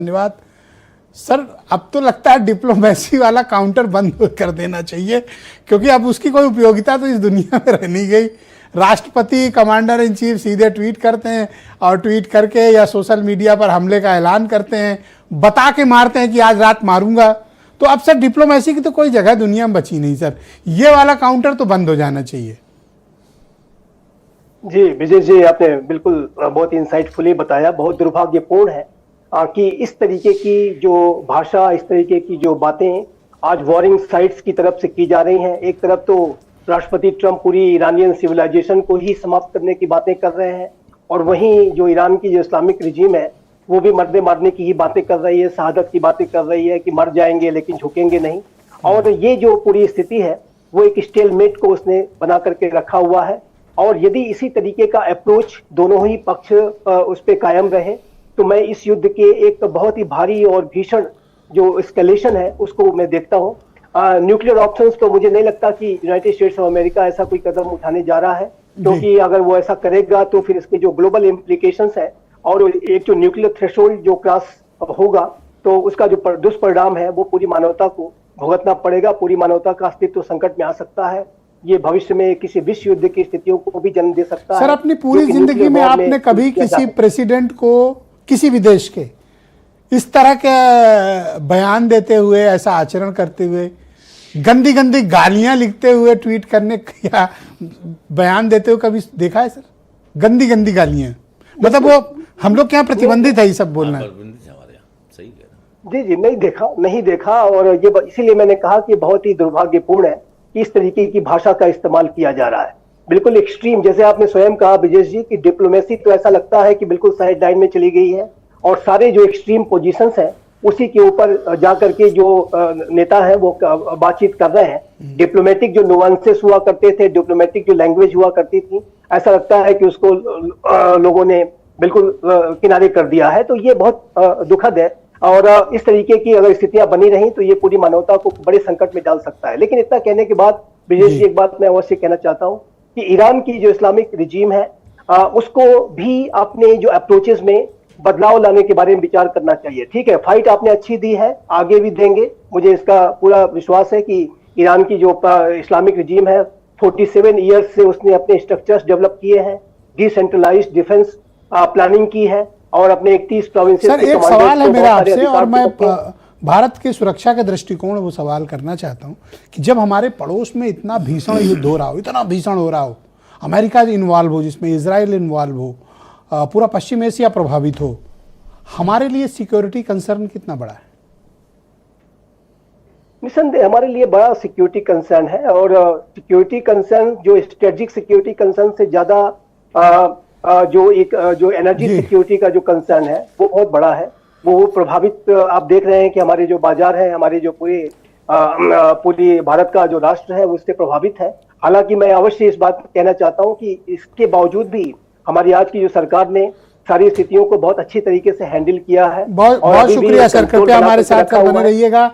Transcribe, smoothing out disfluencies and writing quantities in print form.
धन्यवाद सर। अब तो लगता है डिप्लोमेसी वाला काउंटर बंद कर देना चाहिए, क्योंकि अब उसकी कोई उपयोगिता तो इस दुनिया में रह नहीं गई। राष्ट्रपति कमांडर इन चीफ सीधे ट्वीट करते हैं और ट्वीट करके या सोशल मीडिया पर हमले का ऐलान करते हैं, बता के मारते हैं कि आज रात मारूंगा। तो अब सर डिप्लोमेसी की तो कोई जगह दुनिया में बची नहीं सर, ये वाला काउंटर तो बंद हो जाना चाहिए। जी विजय जी, आपने बिल्कुल बहुत इंसाइटफुली बताया। बहुत दुर्भाग्यपूर्ण है कि इस तरीके की जो भाषा, इस तरीके की जो बातें आज वॉरिंग साइट्स की तरफ से की जा रही हैं। एक तरफ तो राष्ट्रपति ट्रंप पूरी ईरानियन सिविलाइजेशन को ही समाप्त करने की बातें कर रहे हैं, और वहीं जो ईरान की जो इस्लामिक रिजीम है वो भी मरने मारने की ही बातें कर रही है, शहादत की बातें कर रही है कि मर जाएंगे लेकिन झुकेंगे नहीं। और ये जो पूरी स्थिति है वो एक स्टेलमेट को उसने बना करके रखा हुआ है, और यदि इसी तरीके का अप्रोच दोनों ही पक्ष उस पर कायम रहे तो मैं इस युद्ध के एक बहुत ही भारी और भीषण जो एस्केलेशन है उसको मैं देखता हूँ। न्यूक्लियर ऑप्शंस तो मुझे नहीं लगता कि यूनाइटेड स्टेट्स ऑफ अमेरिका ऐसा कोई कदम उठाने जा रहा है, क्योंकि अगर वो ऐसा करेगा तो फिर इसके जो ग्लोबल इम्प्लीकेशंस है और एक जो न्यूक्लियर थ्रेशोल्ड जो क्रॉस होगा तो उसका जो दुष्परिणाम है वो पूरी मानवता को भुगतना पड़ेगा। पूरी मानवता का अस्तित्व संकट में आ सकता है। ये भविष्य में किसी विश्व युद्ध की स्थितियों को भी जन्म दे सकता है। सर अपनी पूरी जिंदगी में आपने कभी किसी प्रेसिडेंट को, किसी भी देश के, इस तरह के बयान देते हुए, ऐसा आचरण करते हुए, गंदी गंदी गालियां लिखते हुए ट्वीट करने या बयान देते हुए कभी देखा है सर? गंदी गंदी गालियां, मतलब वो हम लोग के यहाँ प्रतिबंधित है ये सब बोलना। जी जी, नहीं देखा और ये इसीलिए मैंने कहा कि बहुत ही दुर्भाग्यपूर्ण है कि इस तरीके की भाषा का इस्तेमाल किया जा रहा है। बिल्कुल एक्सट्रीम, जैसे आपने स्वयं कहा विजय जी कि डिप्लोमेसी तो ऐसा लगता है कि बिल्कुल साइड लाइन में चली गई है, और सारे जो एक्सट्रीम पोजीशंस हैं उसी के ऊपर जाकर के जो नेता है वो बातचीत कर रहे हैं। डिप्लोमेटिक जो नुआंसेस हुआ करते थे, डिप्लोमेटिक जो लैंग्वेज हुआ करती थी, ऐसा लगता है कि उसको लोगों ने बिल्कुल किनारे कर दिया है। तो ये बहुत दुखद है, और इस तरीके की अगर स्थितियां बनी रही तो ये पूरी मानवता को बड़े संकट में डाल सकता है। लेकिन इतना कहने के बाद विजय जी एक बात मैं अवश्य कहना चाहता हूं कि ईरान की जो इस्लामिक रिजीम है उसको भी अपने जो अप्रोचेस में बदलाव लाने के बारे में विचार करना चाहिए। ठीक है, फाइट आपने अच्छी दी है, आगे भी देंगे, मुझे इसका पूरा विश्वास है कि ईरान की जो इस्लामिक रिजीम है 47 ईयर्स से उसने अपने स्ट्रक्चर्स डेवलप किए हैं, डिसेंट्रलाइज्ड डिफेंस प्लानिंग की है, और अपने 31 प्रोविंसेस। सर एक सवाल है मेरा आपसे, और मैं भारत की सुरक्षा के दृष्टिकोण वो सवाल करना चाहता हूं कि जब हमारे पड़ोस में इतना भीषण युद्ध हो रहा हो, इतना भीषण हो रहा हो, अमेरिका इन्वॉल्व हो, जिसमें इजराइल इन्वॉल्व हो, पूरा पश्चिम एशिया प्रभावित हो, हमारे लिए सिक्योरिटी कंसर्न कितना बड़ा है? निस्संदेह हमारे लिए बड़ा सिक्योरिटी कंसर्न है, और सिक्योरिटी कंसर्न जो स्ट्रेटेजिक सिक्योरिटी कंसर्न से ज्यादा जो एनर्जी सिक्योरिटी का जो कंसर्न है वो बहुत बड़ा है। वो प्रभावित आप देख रहे हैं कि हमारे जो बाजार है, हमारे जो पूरी भारत का जो राष्ट्र है वो उससे प्रभावित है। हालांकि मैं अवश्य इस बात कहना चाहता हूं कि इसके बावजूद भी हमारी आज की जो सरकार ने सारी स्थितियों को बहुत अच्छी तरीके से हैंडल किया है। बहुत शुक्रिया सर, कृपया हमारे साथ बने रहिएगा।